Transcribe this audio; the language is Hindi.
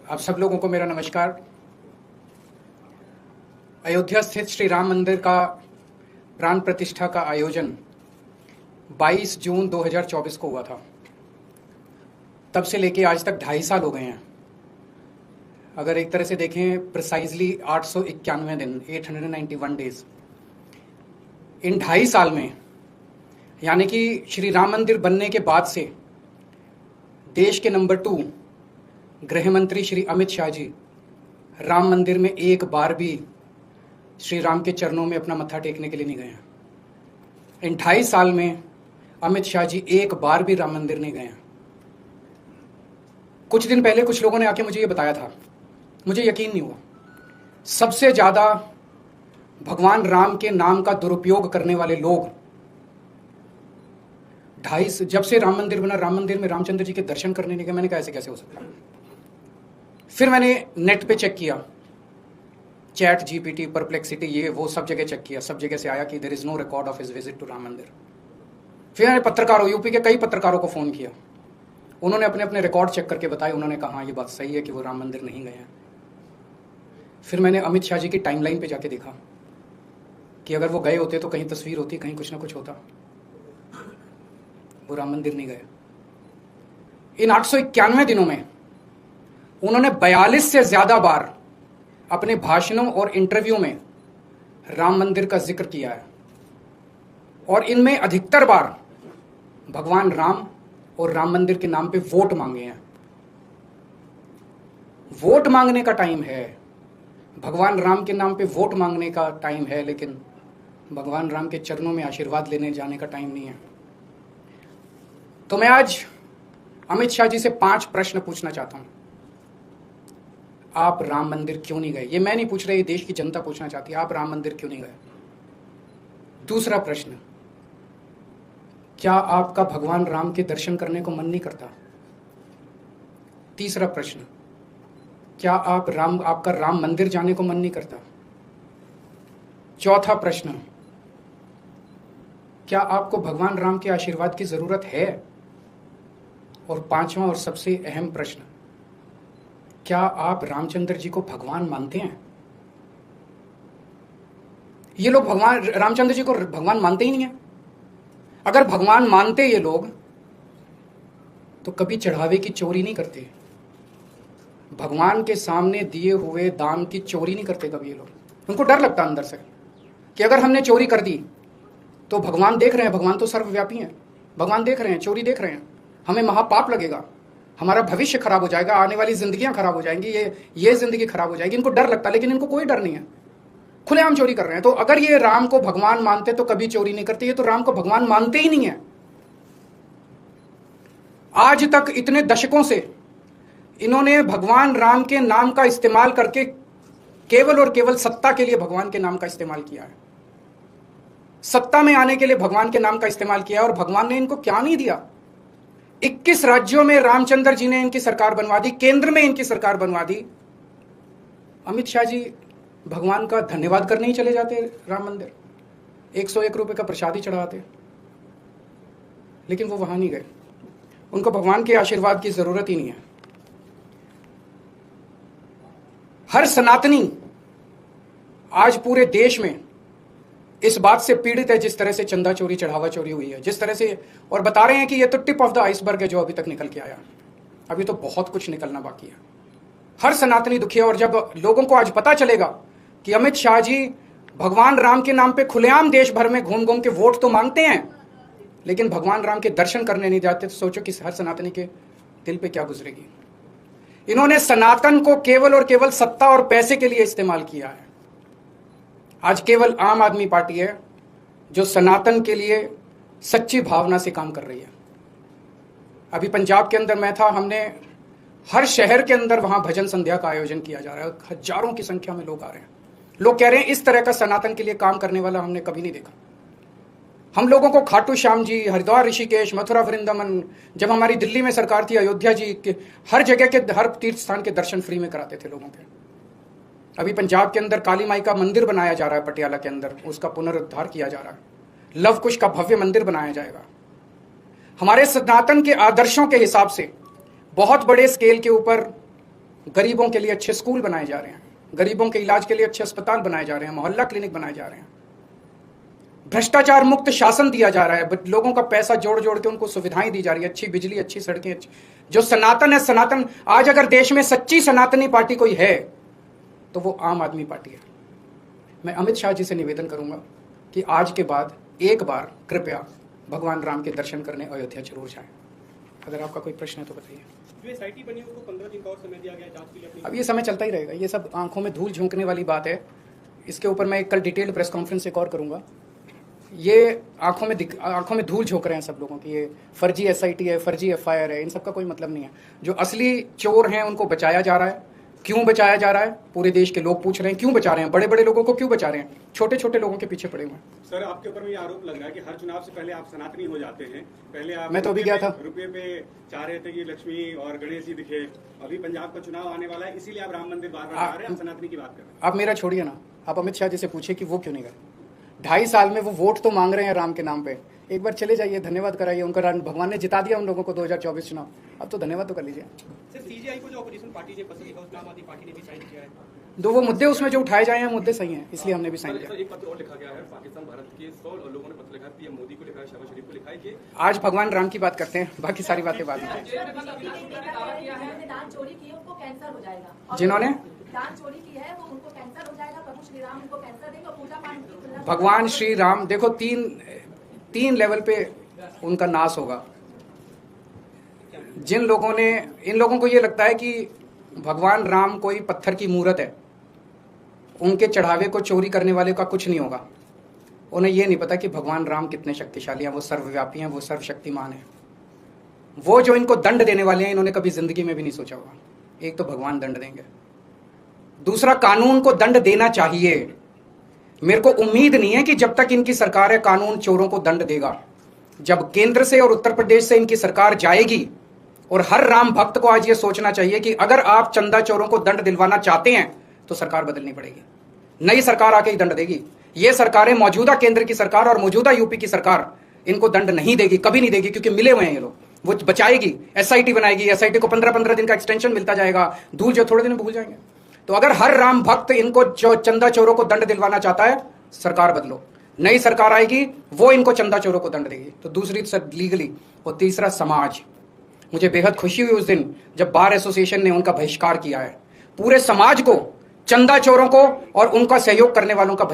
आप सब लोगों को मेरा नमस्कार। अयोध्या स्थित श्री राम मंदिर का प्राण प्रतिष्ठा का आयोजन 22 जून 2024 को हुआ था। तब से लेके आज तक 2.5 साल हो गए हैं। अगर एक तरह से देखें प्रिसाइजली 891 दिन, 891 डेज। इन 2.5 साल में यानी कि श्री राम मंदिर बनने के बाद से देश के नंबर 2 गृह मंत्री श्री अमित शाह जी राम मंदिर में एक बार भी श्री राम के चरणों में अपना मत्था टेकने के लिए नहीं गए हैं। इन 2.5 साल में अमित शाह जी एक बार भी राम मंदिर नहीं गए हैं। कुछ दिन पहले कुछ लोगों ने आके मुझे ये बताया था, मुझे यकीन नहीं हुआ। सबसे ज्यादा भगवान राम के नाम का दुरुपयोग करने वाले लोग जब से राम मंदिर बना, राम मंदिर में रामचंद्र जी के दर्शन करने नहीं गए। मैंने कहा ऐसे कैसे हो सकता है। फिर मैंने नेट पे चेक किया, चैट जीपीटी, परप्लेक्सिटी, ये वो सब जगह चेक किया। सब जगह से आया कि there is no record of his visit to Ram Mandir. फिर मैंने पत्रकारों, यूपी के कई पत्रकारों को फोन किया। उन्होंने अपने अपने रिकॉर्ड चेक करके बताए। उन्होंने कहा ये बात सही है कि वो राम मंदिर नहीं गए हैं। फिर मैंने अमित शाह जी की टाइमलाइन पे जाके देखा कि अगर वो गए होते तो कहीं तस्वीर होती, कहीं कुछ ना कुछ होता। वो राम मंदिर नहीं गए। इन 891 दिनों में उन्होंने 42 से ज्यादा बार अपने भाषणों और इंटरव्यू में राम मंदिर का जिक्र किया है और इनमें अधिकतर बार भगवान राम और राम मंदिर के नाम पे वोट मांगे हैं। वोट मांगने का टाइम है, भगवान राम के नाम पे वोट मांगने का टाइम है, लेकिन भगवान राम के चरणों में आशीर्वाद लेने जाने का टाइम नहीं है। तो मैं आज अमित शाह जी से 5 प्रश्न पूछना चाहता हूं। आप राम मंदिर क्यों नहीं गए? ये मैं नहीं पूछ रहा, ये देश की जनता पूछना चाहती है। आप राम मंदिर क्यों नहीं गए? दूसरा प्रश्न, क्या आपका भगवान राम के दर्शन करने को मन नहीं करता? तीसरा प्रश्न, क्या आपका राम मंदिर जाने को मन नहीं करता? चौथा प्रश्न, क्या आपको भगवान राम के आशीर्वाद की जरूरत है? और 5वां और सबसे अहम प्रश्न, क्या आप रामचंद्र जी को भगवान मानते हैं? ये लोग भगवान रामचंद्र जी को भगवान मानते ही नहीं है। अगर भगवान मानते ये लोग तो कभी चढ़ावे की चोरी नहीं करते, भगवान के सामने दिए हुए दान की चोरी नहीं करते कभी ये लोग। उनको डर लगता अंदर से कि अगर हमने चोरी कर दी तो भगवान देख रहे हैं, भगवान तो सर्वव्यापी हैं, भगवान देख रहे हैं, चोरी देख रहे हैं, हमें महापाप लगेगा, हमारा भविष्य खराब हो जाएगा, आने वाली जिंदगियां खराब हो जाएंगी, ये जिंदगी खराब हो जाएगी। इनको डर लगता, लेकिन इनको कोई डर नहीं है, खुलेआम चोरी कर रहे हैं। तो अगर ये राम को भगवान मानते तो कभी चोरी नहीं करते। ये तो राम को भगवान मानते ही नहीं है। आज तक इतने दशकों से इन्होंने भगवान राम के नाम का इस्तेमाल करके केवल और केवल सत्ता के लिए भगवान के नाम का इस्तेमाल किया है। सत्ता में आने के लिए भगवान के नाम का इस्तेमाल किया और भगवान ने इनको क्या नहीं दिया। 21 राज्यों में रामचंद्र जी ने इनकी सरकार बनवा दी, केंद्र में इनकी सरकार बनवा दी। अमित शाह जी भगवान का धन्यवाद करने ही चले जाते राम मंदिर, 101 रुपए का प्रसाद ही चढ़ाते, लेकिन वो वहां नहीं गए। उनको भगवान के आशीर्वाद की जरूरत ही नहीं है। हर सनातनी आज पूरे देश में इस बात से पीड़ित है जिस तरह से चंदा चोरी, चढ़ावा चोरी हुई है, जिस तरह से, और बता रहे हैं कि ये तो टिप ऑफ द आइसबर्ग है जो अभी तक निकल के आया। अभी तो बहुत कुछ निकलना बाकी है। हर सनातनी दुखी है। और जब लोगों को आज पता चलेगा कि अमित शाह जी भगवान राम के नाम पे खुलेआम देश भर में घूम घूम के वोट तो मांगते हैं, लेकिन भगवान राम के दर्शन करने नहीं जाते, तो सोचो कि हर सनातनी के दिल पे क्या गुजरेगी। इन्होंने सनातन को केवल और केवल सत्ता और पैसे के लिए इस्तेमाल किया है। आज केवल आम आदमी पार्टी है जो सनातन के लिए सच्ची भावना से काम कर रही है। अभी पंजाब के अंदर मैं था, हमने हर शहर के अंदर वहां भजन संध्या का आयोजन किया जा रहा है। हजारों की संख्या में लोग आ रहे हैं। लोग कह रहे हैं इस तरह का सनातन के लिए काम करने वाला हमने कभी नहीं देखा। हम लोगों को खाटू श्याम जी, हरिद्वार, ऋषिकेश, मथुरा, वृंदावन, जब हमारी दिल्ली में सरकार थी, अयोध्या जी के हर जगह के, हर तीर्थ स्थान के दर्शन फ्री में कराते थे लोगों के। अभी पंजाब के अंदर काली माई का मंदिर बनाया जा रहा है, पटियाला के अंदर उसका पुनरुद्धार किया जा रहा है। लव कुश का भव्य मंदिर बनाया जाएगा। हमारे सनातन के आदर्शों के हिसाब से बहुत बड़े स्केल के ऊपर गरीबों के लिए अच्छे स्कूल बनाए जा रहे हैं, गरीबों के इलाज के लिए अच्छे अस्पताल बनाए जा रहे हैं, मोहल्ला क्लिनिक बनाए जा रहे हैं, भ्रष्टाचार मुक्त शासन दिया जा रहा है, लोगों का पैसा जोड़ जोड़ के उनको सुविधाएं दी जा रही है, अच्छी बिजली, अच्छी सड़कें, जो सनातन है, सनातन आज अगर देश में सच्ची सनातनी पार्टी कोई है तो वो आम आदमी पार्टी है। मैं अमित शाह जी से निवेदन करूंगा कि आज के बाद एक बार कृपया भगवान राम के दर्शन करने अयोध्या जरूर जाएं। अगर आपका कोई प्रश्न है तो बताइए। जो एसआईटी बनी उसको 15 दिन का और समय दिया गया जांच के लिए। अब ये समय चलता ही रहेगा, ये सब आंखों में धूल झोंकने वाली बात है। इसके ऊपर मैं कल डिटेल्ड प्रेस कॉन्फ्रेंस एक और करूंगा। ये आंखों में धूल झोंक रहे हैं सब लोगों की, ये फर्जी एसआईटी है, फर्जी एफआईआर है, इन सब का कोई मतलब नहीं है। जो असली चोर हैं उनको बचाया जा रहा है। क्यों बचाया जा रहा है? पूरे देश के लोग पूछ रहे हैं क्यों बचा रहे हैं, बड़े बड़े लोगों को क्यों बचा रहे हैं, छोटे छोटे लोगों के पीछे पड़े हुए हैं। सर, आपके ऊपर में ये आरोप लग रहा है कि हर चुनाव से पहले आप सनातनी हो जाते हैं। पहले आप मैं तो अभी गया था, रुपये पे चाह रहे थे कि लक्ष्मी और गणेश जी दिखे। अभी पंजाब का चुनाव आने वाला है, इसीलिए आप राम मंदिर बार-बार आ रहे हैं, आप सनातनी की बात कर रहे हैं। आप मेरा छोड़िए ना, आप अमित शाह जी से पूछिए कि वो क्यों नहीं गए। 2.5 साल में वो वोट तो मांग रहे हैं राम के नाम पे। एक बार चले जाइए, धन्यवाद कराइए उनका। भगवान ने जिता दिया उन लोगों को 2024 चुनाव, अब तो धन्यवाद तो कर लीजिए। सर, सीजेआई को जो अपोजिशन पार्टी ने पसंद किया, उसमें आम आदमी पार्टी ने भी साइन किया है। दो वो मुद्दे उसमें जो उठाए जाए हैं मुद्दे सही हैं, इसलिए हमने भी साइन किया। एक पत्र और लिखा गया है, पाकिस्तान भारत के 100 लोगों ने पत्र लिखा है, पीएम मोदी को लिखा है, शहबाज शरीफ को लिखा है कि आज भगवान राम की बात करते हैं, बाकी सारी बातें बाद में। जिन्होंने दान चोरी की है वो उनको कैंसर हो जाएगा, प्रभु श्री राम उनको कैंसर देंगे, पूजा पाठ की भगवान श्री राम देखो तीन लेवल पे उनका नाश होगा। जिन लोगों ने, इन लोगों को ये लगता है कि भगवान राम कोई पत्थर की मूर्त है, उनके चढ़ावे को चोरी करने वाले का कुछ नहीं होगा। उन्हें ये नहीं पता कि भगवान राम कितने शक्तिशाली हैं, वो सर्वव्यापी हैं, वो सर्वशक्तिमान है। वो जो इनको दंड देने वाले हैं, इन्होंने कभी जिंदगी में भी नहीं सोचा होगा। एक तो भगवान दंड देंगे, दूसरा कानून को दंड देना चाहिए। मेरे को उम्मीद नहीं है कि जब तक इनकी सरकार है कानून चोरों को दंड देगा। जब केंद्र से और उत्तर प्रदेश से इनकी सरकार जाएगी, और हर राम भक्त को आज ये सोचना चाहिए कि अगर आप चंदा चोरों को दंड दिलवाना चाहते हैं तो सरकार बदलनी पड़ेगी। नई सरकार आके ही दंड देगी। ये सरकारें, मौजूदा केंद्र की सरकार और मौजूदा यूपी की सरकार इनको दंड नहीं देगी, कभी नहीं देगी, क्योंकि मिले हुए हैं ये लोग। वो बचाएगी, एसआईटी बनाएगी, एसआईटी को 15-15 दिन का एक्सटेंशन मिलता जाएगा, धूल जो थोड़े दिन में भूल जाएंगे। तो अगर हर राम भक्त इनको जो चंदा चोरों को दंड दिलवाना चाहता है, सरकार बदलो। नई सरकार आएगी, वो इनको चंदा चोरों को दंड देगी। तो दूसरी लीगली, और तीसरा समाज। मुझे बेहद खुशी हुई उस दिन जब बार एसोसिएशन ने उनका बहिष्कार किया है। पूरे समाज को, चंदा चोरों को और उनका सहयोग करने वालों का